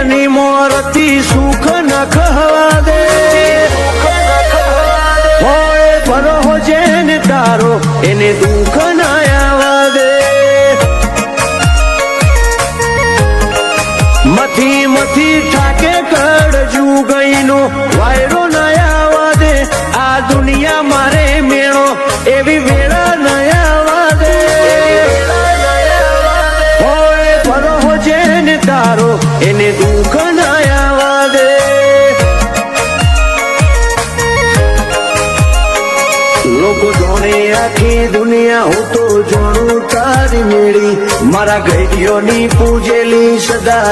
એની મોરતી સુખ ન ખવા દે હોય ભરો જેને તારો એને દુઃખ ના આવવા દે મથી મથી ઠાકે કડજુ ગઈનો વાયરો ના આવવા દે આ દુનિયા મારે મેળો એવી વેળા ના આવવા દે હોય ભરો જેને તારો એને દુઃખ ના આવવા દે લોકો જોણે આખી દુનિયા હું તો જોણું તારી મેળી મારા ગઈડીઓની પૂજેલી સદા